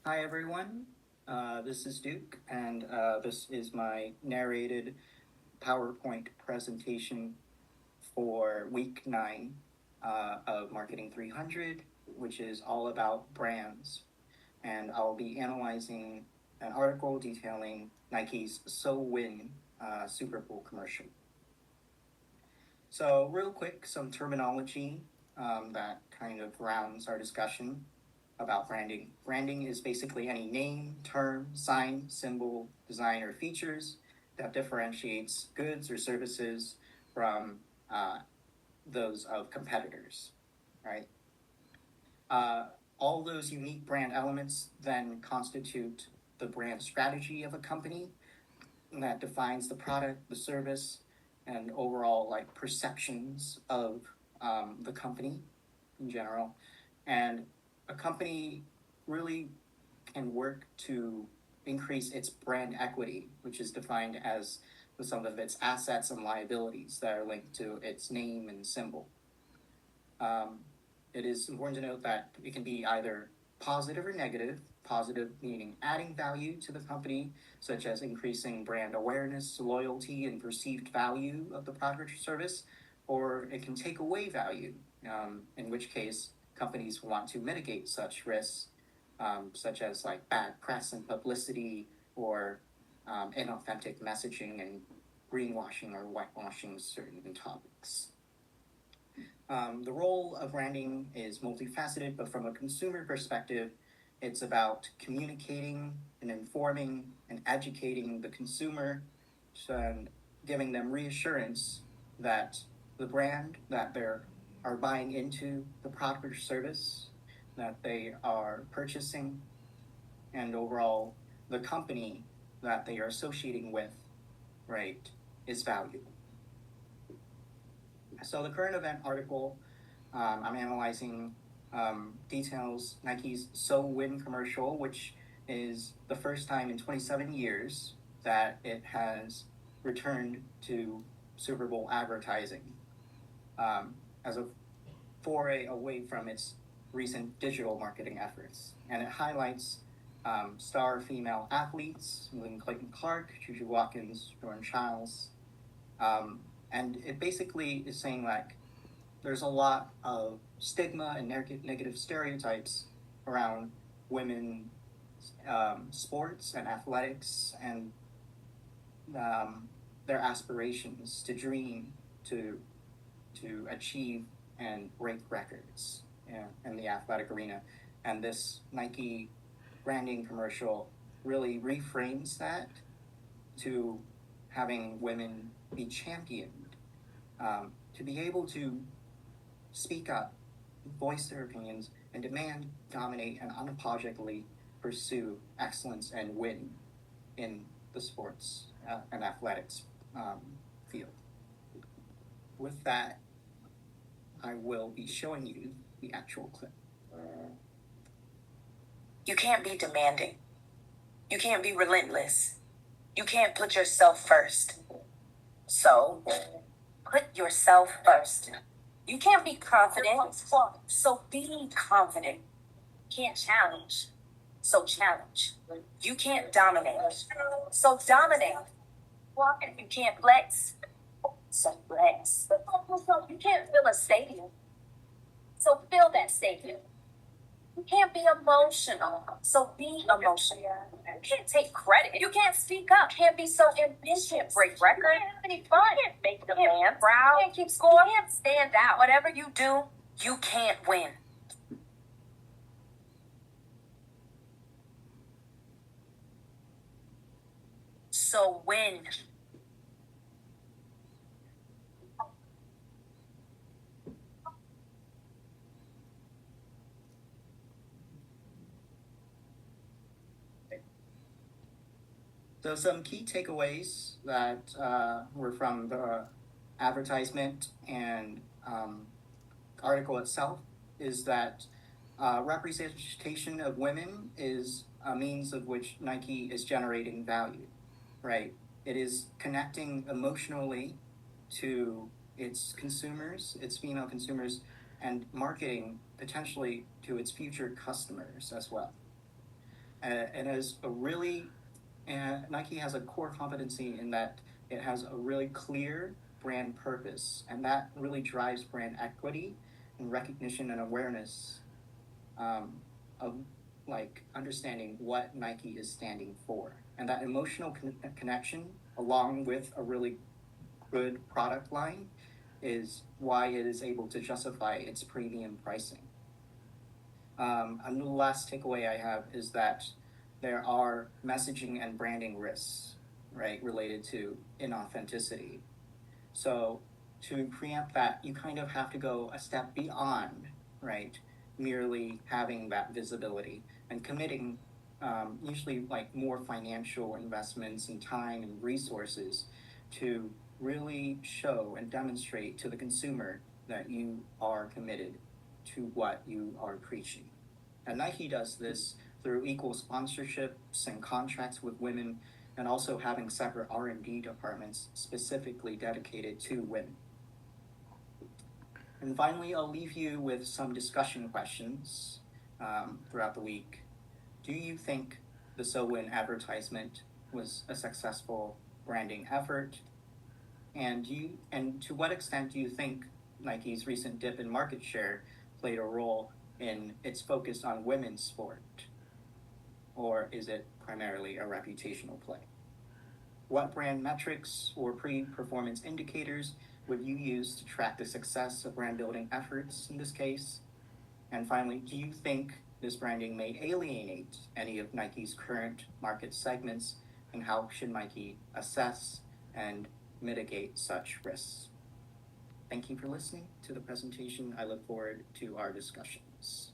Hi, everyone. This is Duke, and this is my narrated PowerPoint presentation for week 9 of Marketing 300, which is all about brands. And I'll be analyzing an article detailing Nike's So Win Super Bowl commercial. So, real quick, some terminology that kind of rounds our discussion about branding. Branding is basically any name, term, sign, symbol, design, or features that differentiates goods or services from those of competitors, right? Uh, all those unique brand elements then constitute the brand strategy of a company that defines the product, the service, and overall like perceptions of the company in general. And a company really can work to increase its brand equity, which is defined as the sum of its assets and liabilities that are linked to its name and symbol. It is important to note that it can be either positive or negative. Positive meaning adding value to the company, such as increasing brand awareness, loyalty, and perceived value of the product or service, or it can take away value, in which case companies want to mitigate such risks, such as like bad press and publicity, or inauthentic messaging and greenwashing or whitewashing certain topics. The role of branding is multifaceted, but from a consumer perspective, it's about communicating and informing and educating the consumer and giving them reassurance that the brand that they are buying into, the product or service that they are purchasing, and overall the company that they are associating with, right, is valuable. So the current event article, I'm analyzing details Nike's So Win commercial, which is the first time in 27 years that it has returned to Super Bowl advertising as a foray away from its recent digital marketing efforts. And it highlights star female athletes, including Clayton Clark, Juju Watkins, Jordan Childs. And it basically is saying like there's a lot of stigma and negative stereotypes around women sports and athletics and their aspirations to dream to achieve and break records in the athletic arena. And this Nike branding commercial really reframes that to having women be championed, to be able to speak up, voice their opinions, and demand, dominate, and unapologetically pursue excellence and win in the sports and athletics field. With that, I will be showing you the actual clip. You can't be demanding. You can't be relentless. You can't put yourself first. So, put yourself first. You can't be confident. So be confident. You can't challenge. So challenge. You can't dominate. So dominate. You can't flex. So flex. You can't fill a stadium. So fill that stadium. You can't be emotional, so be emotional. You can't take credit. You can't speak up. You can't be so ambitious. You can't break records. You can't have any fun. You can't make the man proud. You can't keep score. You can't stand out. Whatever you do, you can't win. So win. So some key takeaways that were from the advertisement and article itself is that representation of women is a means of which Nike is generating value, right? It is connecting emotionally to its consumers, its female consumers, and marketing potentially to its future customers as well. and as a really, and Nike has a core competency in that it has a really clear brand purpose, and that really drives brand equity and recognition and awareness of like understanding what Nike is standing for, and that emotional connection, along with a really good product line, is why it is able to justify its premium pricing. And the last takeaway I have is that there are messaging and branding risks, right, related to inauthenticity. So to preempt that, you kind of have to go a step beyond, right, merely having that visibility and committing usually like more financial investments and time and resources to really show and demonstrate to the consumer that you are committed to what you are preaching. And Nike does this through equal sponsorships and contracts with women, and also having separate R&D departments specifically dedicated to women. And finally, I'll leave you with some discussion questions throughout the week. Do you think the So Win advertisement was a successful branding effort? And to what extent do you think Nike's recent dip in market share played a role in its focus on women's sport? Or is it primarily a reputational play? What brand metrics or pre-performance indicators would you use to track the success of brand building efforts in this case? And finally, do you think this branding may alienate any of Nike's current market segments? And how should Nike assess and mitigate such risks? Thank you for listening to the presentation. I look forward to our discussions.